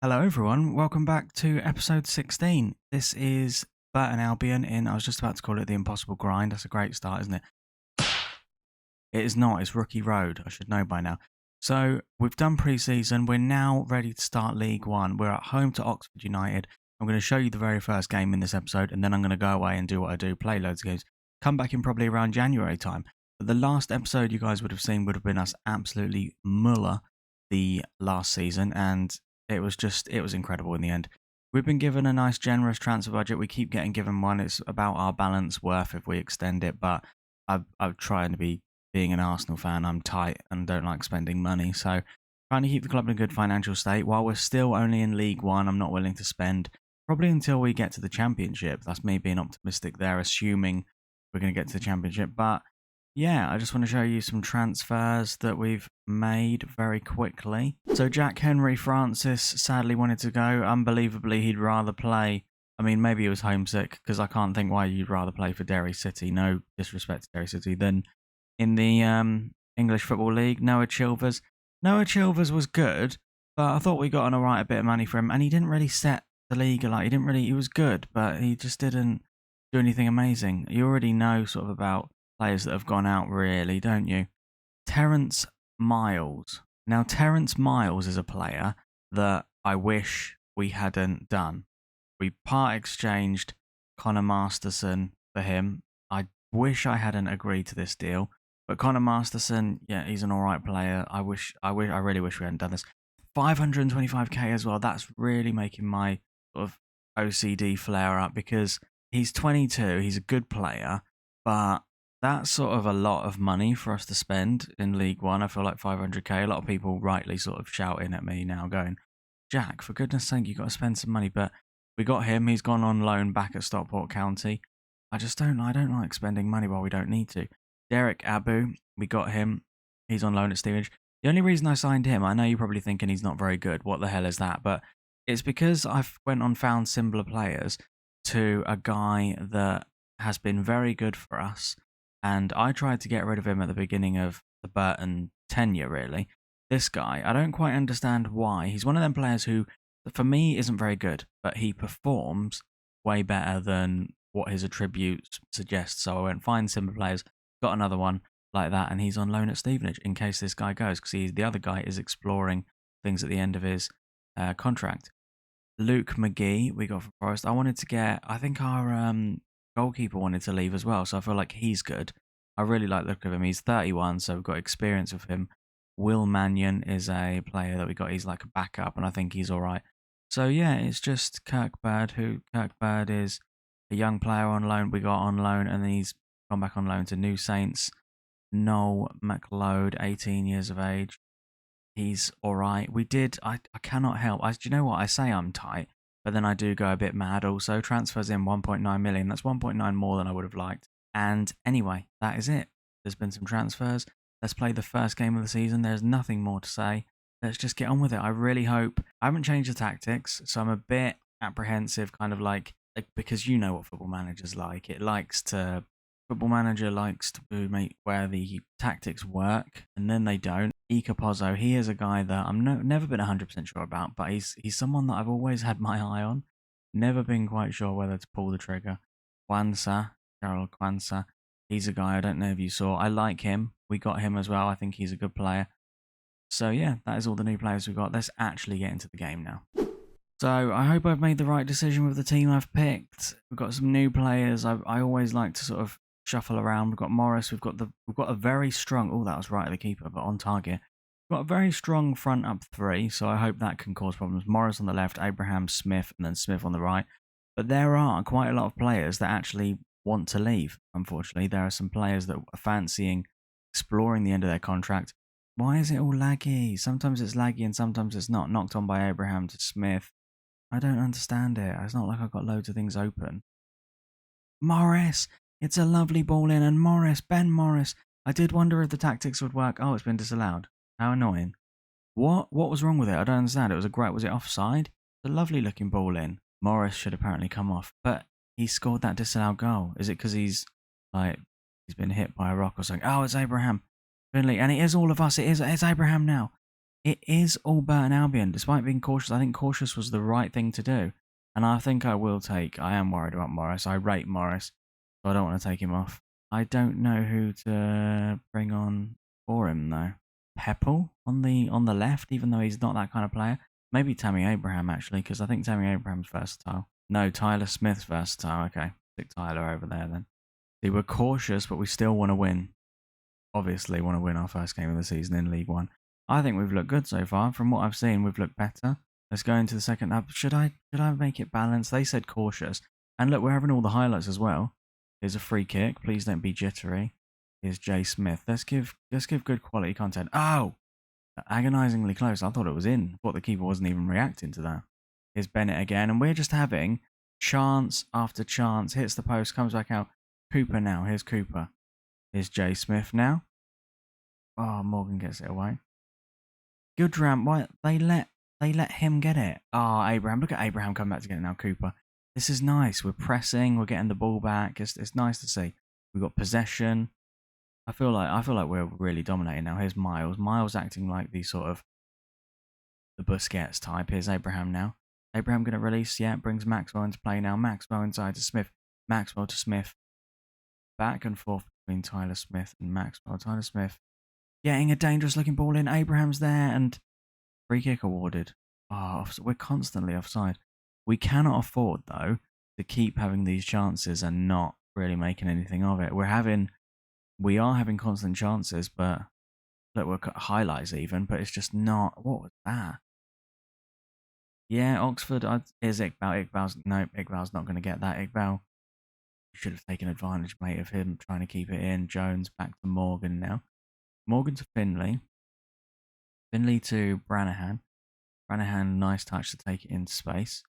Hello, everyone. Welcome back to episode 16. This is Burton Albion I was just about to call it the Impossible Grind. That's a great start, isn't it? It is not. It's Rookie Road. I should know by now. So we've done pre-season. We're now ready to start League One. We're at home to Oxford United. I'm going to show you the very first game in this episode, and then I'm going to go away and do what I do, play loads of games. Come back in probably around January time. But the last episode you guys would have seen would have been us absolutely muller the last season, and it was incredible in the end. We've been given a nice generous transfer budget. We keep getting given one. It's about our balance worth if we extend it, but I've tried to be, being an Arsenal fan, I'm tight and don't like spending money. So trying to keep the club in a good financial state. While we're still only in League One, I'm not willing to spend probably until we get to the Championship. That's me being optimistic there, assuming we're going to get to the Championship. But yeah, I just want to show you some transfers that we've made very quickly. So Jack Henry Francis sadly wanted to go. Unbelievably, he'd rather play. I mean, maybe he was homesick, because I can't think why you'd rather play for Derry City. No disrespect to Derry City. Than in the English Football League. Noah Chilvers. Noah Chilvers was good, but I thought we got an alright a bit of money for him, and he didn't really set the league alight. He was good, but he just didn't do anything amazing. You already know sort of about players that have gone out, really, don't you? Terence Miles. Now, Terence Miles is a player that I wish we hadn't done. We part exchanged Connor Masterson for him. I wish I hadn't agreed to this deal, but Connor Masterson, yeah, he's an alright player. I really wish we hadn't done this. 525k as well. That's really making my sort of OCD flare up, because he's 22. He's a good player, but that's sort of a lot of money for us to spend in League One. I feel like 500k. A lot of people rightly sort of shouting at me now, going, Jack, for goodness sake, you've got to spend some money. But we got him. He's gone on loan back at Stockport County. I don't like spending money while we don't need to. Derek Abu, we got him. He's on loan at Stevenage. The only reason I signed him, I know you're probably thinking he's not very good. What the hell is that? But it's because I've went on found similar players to a guy that has been very good for us, and I tried to get rid of him at the beginning of the Burton tenure, really. This guy, I don't quite understand why. He's one of them players who, for me, isn't very good, but he performs way better than what his attributes suggest. So I went find similar players, got another one like that, and he's on loan at Stevenage in case this guy goes, because the other guy is exploring things at the end of his contract. Luke McGee, we got from Forest. I think our goalkeeper wanted to leave as well, so I feel like he's good. I really like the look of him. He's 31, so we've got experience with him. Will Mannion is a player that we got. He's like a backup, and I think he's all right. So yeah, it's just Kirkbird, Kirkbird is a young player on loan. We got on loan, and then he's gone back on loan to New Saints. Noel McLeod, 18 years of age. He's all right. I cannot help. Do you know what? I say I'm tight, but then I do go a bit mad. Also, transfers in 1.9 million. That's 1.9 more than I would have liked. And anyway, that is it. There's been some transfers. Let's play the first game of the season. There's nothing more to say. Let's just get on with it. I really hope. I haven't changed the tactics, so I'm a bit apprehensive, kind of like because you know what Football Manager's like. Football Manager likes to make where the tactics work, and then they don't. Ika Pozzo, he is a guy that I'm never been 100% sure about, but he's someone that I've always had my eye on. Never been quite sure whether to pull the trigger. Gerald Kwanzaa, he's a guy I don't know if you saw. I like him. We got him as well. I think he's a good player. So yeah, that is all the new players we got. Let's actually get into the game now. So I hope I've made the right decision with the team I've picked. We've got some new players. I always like to sort of shuffle around. We've got Morris. We've got a very strong. Oh, that was right at the keeper, but on target. We've got a very strong front up three, so I hope that can cause problems. Morris on the left, Abraham, Smith, and then Smith on the right. But there are quite a lot of players that actually want to leave. Unfortunately, there are some players that are fancying exploring the end of their contract. Why is it all laggy? Sometimes it's laggy and sometimes it's not. Knocked on by Abraham to Smith. I don't understand it. It's not like I've got loads of things open. Morris! It's a lovely ball in, and Ben Morris. I did wonder if the tactics would work. Oh, it's been disallowed. How annoying. What was wrong with it? I don't understand. Was it offside? It's a lovely looking ball in. Morris should apparently come off, but he scored that disallowed goal. Is it because he's been hit by a rock or something? Oh, it's Abraham. Finley, and it is all of us. It's Abraham now. It is all Burton Albion. Despite being cautious, I think cautious was the right thing to do. And I think I will take... I am worried about Morris. I rate Morris, so I don't want to take him off. I don't know who to bring on for him, though. Heppel on the left, even though he's not that kind of player. Maybe Tammy Abraham, actually, because I think Tammy Abraham's versatile. No, Tyler Smith's versatile. Okay, stick Tyler over there, then. See, we're cautious, but we still want to win. Obviously want to win our first game of the season in League One. I think we've looked good so far. From what I've seen, we've looked better. Let's go into the second half. Should I make it balanced? They said cautious. And look, we're having all the highlights as well. Here's a free kick. Please don't be jittery. Here's Jay Smith. Let's give good quality content. Oh! Agonizingly close. I thought it was in. I thought the keeper wasn't even reacting to that. Here's Bennett again. And we're just having chance after chance. Hits the post, comes back out. Cooper now. Here's Cooper. Here's Jay Smith now. Oh, Morgan gets it away. Goodram, why they let him get it? Oh, Abraham, look at Abraham coming back to get it now. Cooper, this is nice. We're pressing, we're getting the ball back. It's nice to see. We've got possession. I feel like we're really dominating now. Here's Miles. Miles acting like the sort of the Busquets type. Here's Abraham now. Abraham going to release. Yeah, brings Maxwell into play now. Maxwell inside to Smith. Maxwell to Smith. Back and forth between Tyler Smith and Maxwell. Tyler Smith getting a dangerous looking ball in. Abraham's there and free kick awarded. Oh, we're constantly offside. We cannot afford, though, to keep having these chances and not really making anything of it. We are having constant chances, but look, we're highlights even, but it's just not. What was that? Yeah, Oxford. Here's Iqbal. Iqbal's not going to get that. Iqbal, you should have taken advantage, mate, of him trying to keep it in. Jones back to Morgan now. Morgan to Finley. Finley to Branahan. Branahan, nice touch to take it into space.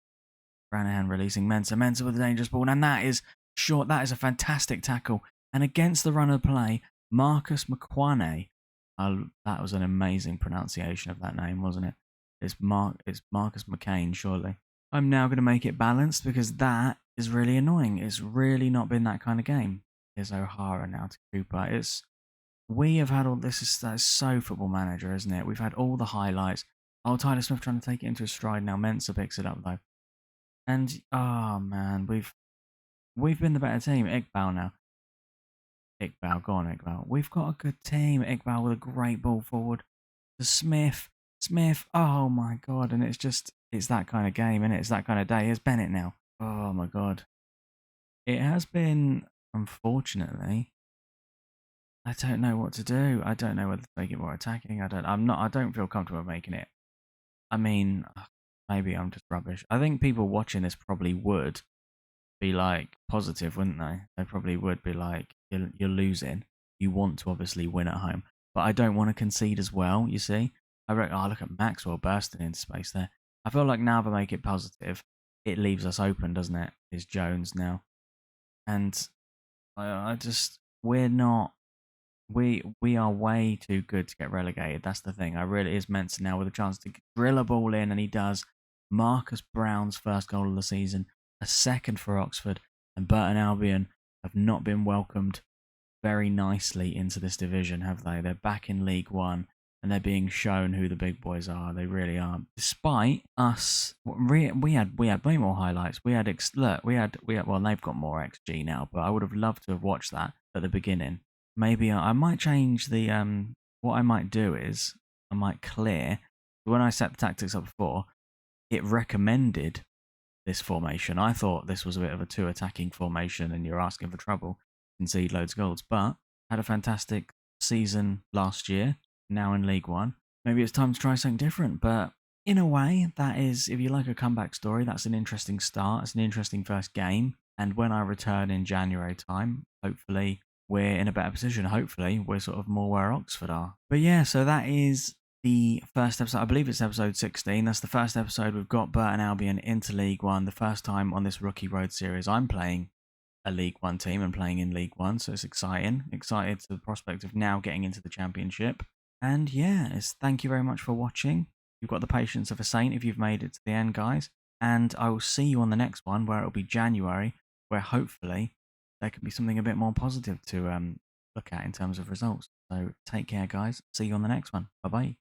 Branahan releasing Mensah. Mensah with a dangerous ball. And that is short. That is a fantastic tackle. And against the run of play, Marcus McQuaney. That was an amazing pronunciation of that name, wasn't it? It's Marcus McCain, surely. I'm now going to make it balanced because that is really annoying. It's really not been that kind of game. Here's O'Hara now to Cooper. We have had all this. That's so Football Manager, isn't it? We've had all the highlights. Oh, Tyler Smith trying to take it into his stride now. Mensah picks it up though. And oh man, we've been the better team. Iqbal now. Iqbal, go on Iqbal. We've got a good team. Iqbal with a great ball forward. To Smith. Smith, oh my god. And it's that kind of game, isn't it? It's that kind of day. Here's Bennett now. Oh my god. It has been, unfortunately, I don't know what to do. I don't know whether to make it more attacking. I don't feel comfortable making it. I mean, maybe I'm just rubbish. I think people watching this probably would be like positive, wouldn't they? They probably would be like, you're losing. You want to obviously win at home. But I don't want to concede as well, you see? I reckon, oh, look at Maxwell bursting into space there. I feel like now if I make it positive, it leaves us open, doesn't it? Is Jones now. And we're not, we are way too good to get relegated. That's the thing. I really is Mensah now with a chance to drill a ball in, and he does. Marcus Brown's first goal of the season, a second for Oxford, and Burton Albion have not been welcomed very nicely into this division, have they? They're back in League One, and they're being shown who the big boys are. They really are. Despite us, we had way more highlights. Well, they've got more XG now, but I would have loved to have watched that at the beginning. Maybe I might change the what I might do is I might clear. When I set the tactics up before, it recommended this formation. I thought this was a bit of a 2 attacking formation and you're asking for trouble, concede loads of goals, but had a fantastic season last year, now in League One. Maybe it's time to try something different, but in a way, that is, if you like a comeback story, that's an interesting start. It's an interesting first game, and when I return in January time, hopefully we're in a better position. Hopefully we're sort of more where Oxford are. But yeah, so that is the first episode. I believe it's episode 16. That's the first episode. We've got Burton Albion into League One. The first time on this Rookie Road series I'm playing a League One team and playing in League One, so it's exciting. Excited to the prospect of now getting into the Championship. And yeah, thank you very much for watching. You've got the patience of a saint if you've made it to the end, guys. And I will see you on the next one, where it'll be January, where hopefully there could be something a bit more positive to look at in terms of results. So take care, guys. See you on the next one. Bye-bye.